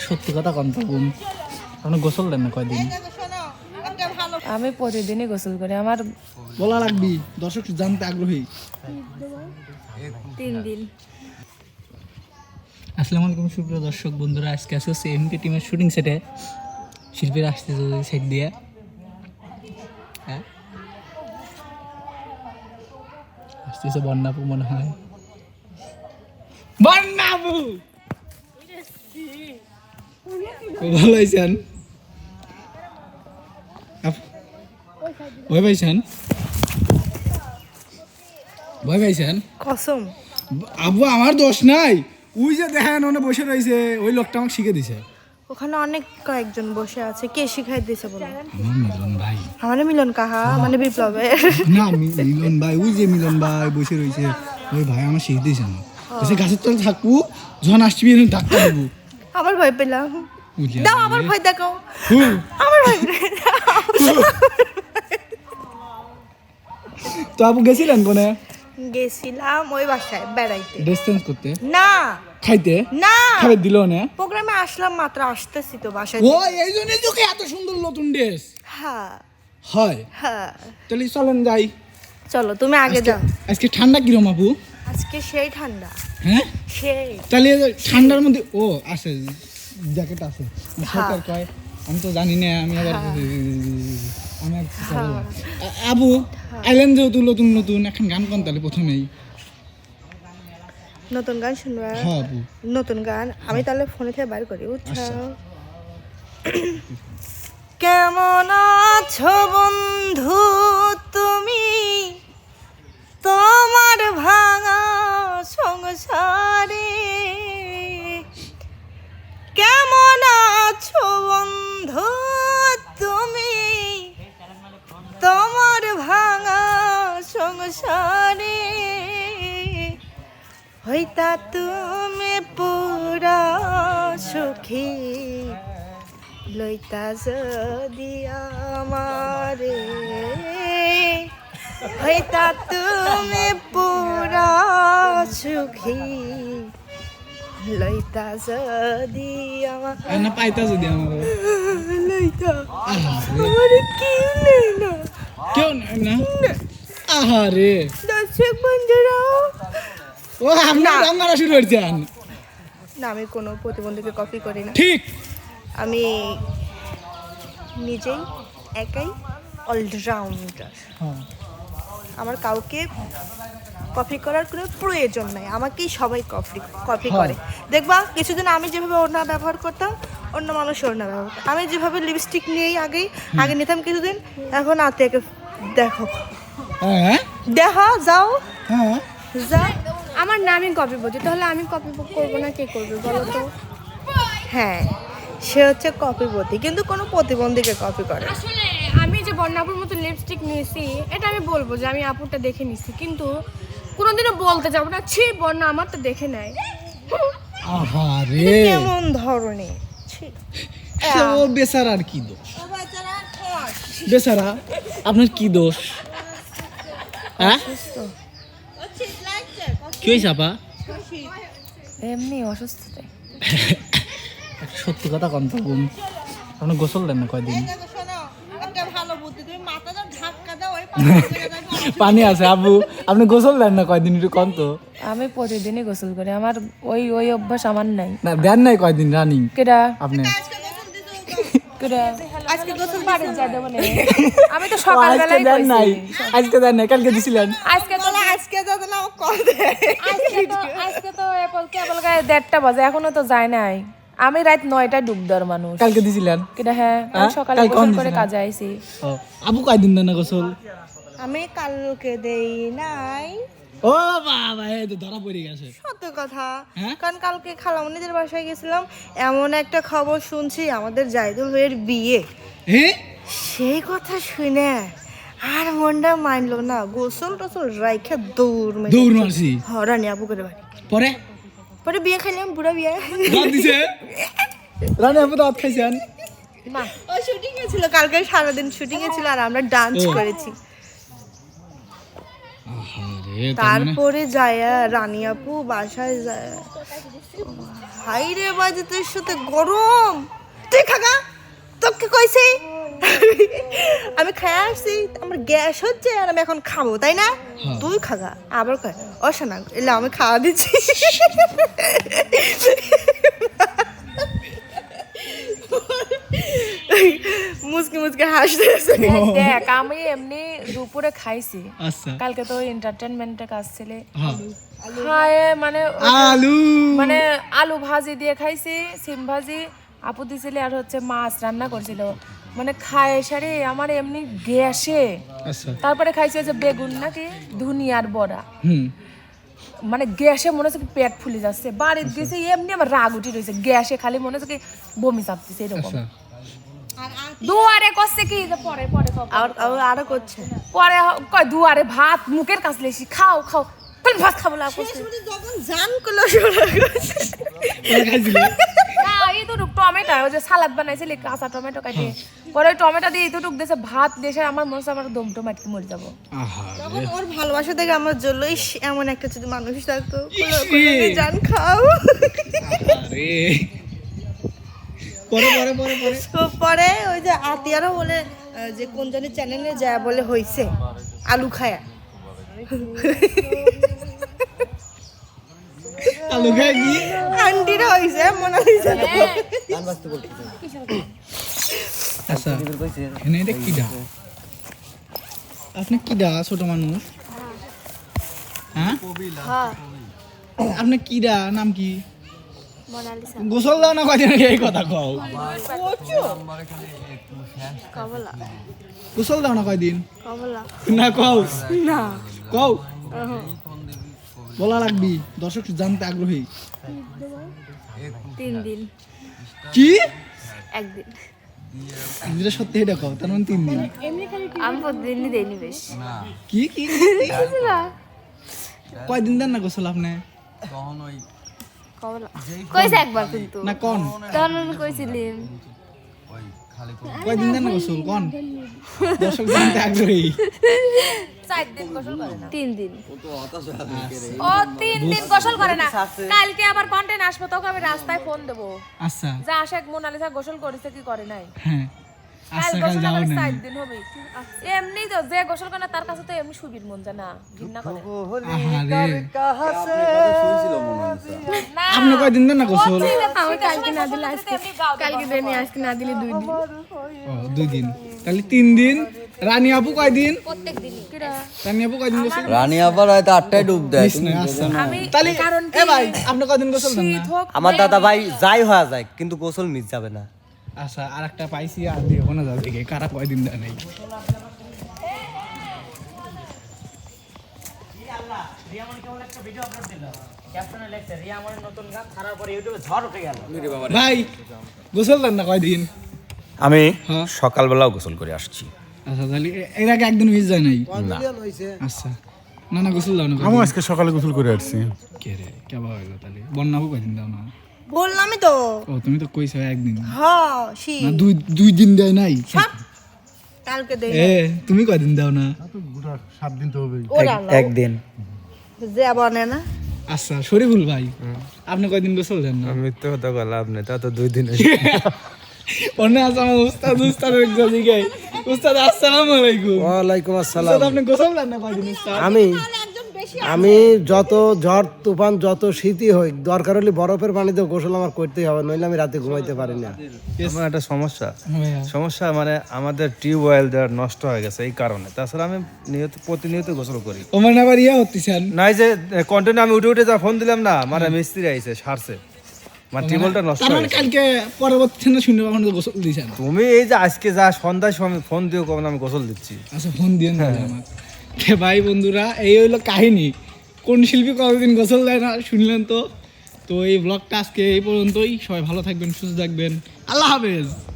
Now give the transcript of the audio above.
সত্যি কথা কম তো বোন, আপনি গোসল দেন না কয়দিন? আমি প্রতিদিনই গোসল করি। আমার বলা লাগবি, দর্শক জানতে আগ্রহী। 3 দিন। আসসালামু আলাইকুম সুপ্রিয় দর্শক বন্ধুরা, আজকে আসছে এমকে টিমের শুটিং সেটে। শিল্পীরা আসতেছে ওই সাইড দিয়ে। হ্যাঁ আসতেছে বন্যাপু মনে হয়। বন্যাপু ভালো হয়েছেন? ভয় পাইছেন? ভয় পাইছেন? কসম আব্বু আমার দোষ নাই, ওই যে দেখেন ওনে বসে রয়েছে, ওই লোকটা আমাকে শিখে দিছে। ওখানে অনেক কয়েকজন বসে আছে। কে শিখাই দিয়েছে বলো? আমার মিলন ভাই। আমার মিলন কাহা মানে বিপ্লবের? না মিলন ভাই, ওই যে মিলন ভাই বসে রয়েছে, ওই ভাই আমার শিখে দিয়েছে না। বসে গাছের তলে থাকবো, যখন আসবি ধাক্কা দেবো। আবার ভয় পেলাম। দাও আবার ভয় দেখাও। আমার ভয় তো আপু গেছিলেন কোনে? গেছিলাম ওই বাসায় বেড়াইতে। ড্রেস চেঞ্জ করতে না খাইতে না খাবে দিল না। প্রোগ্রামে আসলাম মাত্র, আসতেছি তো বাসায়। ও এই জন্যই তোকে এত সুন্দর নতুন ড্রেস হ্যাঁ হয়। হ্যাঁ তাহলে চলেন যাই। চলো তুমি আগে যাও। আজকে ঠান্ডা কিরম আপু? আজকে সেই ঠান্ডা। হ্যাঁ সেই তাহলে ঠান্ডার মধ্যে ও আছে, জ্যাকেট আছে সরকার কয়, আমি তো জানি না। আমি আবার আমি আর কি করবো? আবু আইলেন যেহেতু নতুন নতুন এখন গান কোন তাহলে প্রথমেই নতুন গান শুনবা? হ্যাঁ আপু নতুন গান আমি তাহলে ফোনে থেকে বার করি, বুঝছো? আচ্ছা। কেমন আছো বন্ধু তুমি তোমার ভাঙা সংসারে? কেমন আছো বন্ধু তুমি তোমার ভাঙা সংসারে? হইতা তুমি পুরা সুখী লইতা যদি আমারে। হইতা তুমি পুরা সুখী লইতা যদি আমার। না পাইতা যদি আমার লইতা আমারে কেউ নেই না, কেউ নাই না। আহারে দর্শক বন্ধুরা। ও আপনি রান্না শুরু করছেন? না আমি কোনো প্রতিবন্ধীকে কপি করি না, ঠিক। আমি নিজেই একাই অলরাউন্ডার। হ্যাঁ আমার কাউকে কপি করার কোনো প্রয়োজন নাই, আমাকেই সবাই কপি করে। দেখবা কিছুদিন আমি যেভাবে ওড়না ব্যবহার করতাম অন্য মানুষ ওড়না ব্যবহার করতাম। আমি যেভাবে লিপস্টিক নিয়েই আগে নিতাম কিছুদিন, এখন আত্মীয়কে দেখো হ্যাঁ দেখা যাও হ্যাঁ যাও। আমার নামই কপি বলছি, তাহলে আমি কপি করবো না কে করবে বলো তো? হ্যাঁ সে হচ্ছে কপিপতি, কিন্তু কোনো প্রতিবন্ধীকে কপি করে। আসলে আমি যে বন্যাপুর মতো লিপস্টিক নিয়েছি এটা আমি বলবো যে আমি আপুরটা দেখে নিছি, কিন্তু কোনোদিনও বলতে যাবো না ছি বন্যা আমারটা দেখে নেয়। আহারে কেমন ধরনের ছি। ও বেচারা, আর কি দোষ বেচারা? আপনার কি দোষ? হ্যাঁ কি হয়েছে আপা? এমনি অসুস্থতায়। সত্যি কথা কম তো বোন, আপনি গোসল দেন না কয়দিন? পানি আছে আবু, আপনি গোসল দেন না কয়দিন একটু কম তো? আমি প্রতিদিনই গোসল করি। আমার ওই অভ্যাস আমার নাই। না দেন নাই কয়দিন রানিং কেডা আপনি? কেডা আজকে গোসল বাড়ি যা দেবো না। আমি তো সকালবেলায় দেন নাই, আজকে দেন নাই, কালকে দিছিলেন। আজকে তো কেবল গায়ে 1:30 বাজে, এখনো তো যায় নাই। আমি রাত 9টায় ডুব দেওয়ার মানুষ। কালকে দিছিলেন? কেডা? হ্যাঁ আমি সকালে কাল কখন গোসল করে দিছিলেন? কাজে আইছি। ও আবু কয়দিন দেন না গোসল? আমি কালকে দেই নাই। ও বাবা এই তো ধরা পড়ে গেছে। সত্য কথা, হ্যাঁ? কারণ কালকে খালামণিদের বাসায় গেছিলাম, এমন একটা খবর শুনছি আমাদের জাইদুল ভাইয়ের বিয়ে। হ্যাঁ সেই কথা শুনে আর মনটা মানলো না, গোসল টোসল রাইখা দৌড় মারছি। রানী আপু করে বাড়ি। পরে পরে বিয়ে খাইলাম, বুড়া বিয়ে। দাঁত দিছে রানী আপু, দাঁত খাইছেন? মা ও শুটিং এ ছিল, কালকে সারাদিন শুটিং এ ছিল আর আমরা ডান্স করেছি। আহারে তারপরে যায় রানী আপু বাসায় যায় ভাই রে বাজে তোর সাথে গরম। তুই খাগা, তোকে কইছি আমি খাই আসছি, আমার গ্যাস হচ্ছে আর আমি এখন খাবো, তাই না? হ্যাঁ। তুই খাগা আবার কয় ও শোনা এলে আমি খাওয়া দিচ্ছি। মুসকি মুসকি হাসতে দেখ আমি এমনি দুপুরে খাইছি, আচ্ছা কালকে তো এন্টারটেনমেন্টে কাজ ছিলে হ্যাঁ খায় মানে আলু মানে আলু ভাজি দিয়ে খাইছি, সিম ভাজি আপু দিছিলে, আর হচ্ছে মাছ রান্না করছিল, মানে খায় সারি আমার এমনি গ্যাসে। আচ্ছা তারপরে খাইছি যে বেগুন নাকি ধুনিয়ার বড়া, হুম মানে গ্যাসে মনে হচ্ছে কি পেট ফুলে যাচ্ছে, বাড়িতে গেছে এমনি আমার রাগ উঠে রয়েছে, গ্যাসে খালি মনে হচ্ছে কি বমি চাপতেছে এরকম। আচ্ছা দুয়ারে করছে কি যে পরে পরে কও। আরো করছে পরে কয় দুয়ারে ভাত মুখের কাছে লেসি খাও খাও, বলে ভাত খাবো না করছে যখন জান করলো শোনা করছে। খাইছিলে না এই তো টমেটো ওই যে সালাদ বানাইছিলি কাঁচা টমেটো কাটিয়ে, পরে ওই টমেটো দিয়ে এইটুক দেশে ভাত দেশে আমার মনে হচ্ছে আমার দম টম আটকে মরে যাবো। আহা তখন ওর ভালোবাসা থেকে আমার জন্য ইস, এমন একটা যদি মানুষ থাকতো ইস। জান খাও। আরে পরে পরে পরে পরে তো পরে ওই যে আতিয়ারও বলে যে কোন জানি চ্যানেলে যায় বলে হইছে আলু খায়া। আলু খাই কি আন্টিরও হইছে মনে হইছে না। আচ্ছা এনে এটা কি দা আপনি কি দা ছোট মানুষ হ্যাঁ আপনি কি দা নাম কি গোসল দাও না কদিন আগে এই কথা কও গোসল দাও না কয়দিন না কও না কও বলা লাগবি দর্শক জানতে আগ্রহী 3 দিন কি 1 দিন যেটা সত্যি এটা কও তার মানে 3 দিন আমি প্রতিদিনই দেইনি বেশ কি কি কয়দিন দেন না গোসল আপনি কইছে একবার কিন্তু না কোন তখন আমি কইছিলাম কয়দিন দেন না গোসল কোন দর্শক জানতে আগ্রহী 4 দিন গোসল করে না, 3 দিন ও 3 দিন গোসল করে না। কালকে আবার কন্টেন্ট আসবে তোকে আমি রাস্তায় ফোন দেবো, আচ্ছা যা আশাক মোনালিসা গোসল করেছে কি করে নাই, হ্যাঁ কাল আচ্ছা কাল গোসল যাও আবার না 4 দিন হবে। এমনি তো যে গোসল করে না তার কাছে তো এমনি সুবির মন যায় না, ঘৃণা করে আহারে না। আপনি কয়দিন দেন না গোসল আমি কালকে না দিলে আজকে, কালকে দেনি আজকে না দিলে 2 দিন, ও 2 দিন তাহলে 3 দিন রানী আপু কয়দিন প্রত্যেক দিন কিরা রানী আপু কয়দিন গোসল রানী আবার হয়তো 8টায় ডুব দেয় মিস নাই আচ্ছা আমি তাহলে কারণ এ ভাই আপনি কয়দিন গোসল দেন না শীত হোক আমার দাদা ভাই যাই হয়ে যায় কিন্তু গোসল মিস যাবে না। আচ্ছা আরেকটা পাইছি আর দেখো না যাও দেখে কারা কয়দিন দেন নাই ভাই গোসল দেন না কয়দিন আমি হ্যাঁ। সকালবেলাও গোসল করে আসছি। আচ্ছা তাহলে এর আগে একদিন মিস যায় নাই না আচ্ছা না না গোসল দাও না আমি আজকে সকালে গোসল করে আসছি। কে রে কেবা হইলো তাহলে বন্যাবু কয়দিন দাও না বললামই তো ও তুমি তো কইছো একদিন হ্যাঁ শি না দুই দিন দেয় নাই কালকে দেই এ তুমি কয়দিন দাও না 7 দিন তো হবেই। ওরা একদিন যে বনে না আচ্ছা শরীফুল ভাই আপনি কয়দিন গোসল দেন না আমি তো কথা লাভ নেই, তা তো 2 দিন। অন্য আছে আমার উস্তাদ উস্তাদ আসসালামু আলাইকুম ওয়ালাইকুম আসসালাম। উস্তাদ আপনি গোসল দেন না কয়দিন উস্তাদ আমি যত ঝড় তুফান যত শীতই হোক দরকার হলে বরফের পানিতে গোসল আমার করতেই হবে, নইলে আমি রাতে ঘুমাইতে পারি না। আমার একটা সমস্যা ভাইয়া সমস্যা মানে আমাদের টিউবওয়েল দেওয়ার নষ্ট হয়ে গেছে এই কারণে, তাছাড়া আমি প্রতিনিয়ত গোসল করি। ও মানে আবার ইয়া হতেছেন নাই যে কন্টেন্ট আমি উঠে উঠে যা ফোন দিলাম না, মানে মিস্ত্রি আইছে সারছে, মানে টিউবওয়েলটা নষ্ট তার হয়ে মানে গেছে। কালকে পরবর্তী না শুনতে পাবেন গোসল দিয়েছেন তুমি এই যে আজকে যা সন্ধ্যায় সময় ফোন দিও কখন আমি গোসল দিচ্ছি। আচ্ছা ফোন দিয়ে তাহলে আমার কে ভাই বন্ধুরা এই হইলো কাহিনী, কোন শিল্পী কতদিন গোসল দেয় না শুনলেন তো। তো এই ব্লগটা আজকে এই পর্যন্তই, সবাই ভালো থাকবেন সুস্থ থাকবেন, আল্লাহ হাফেজ।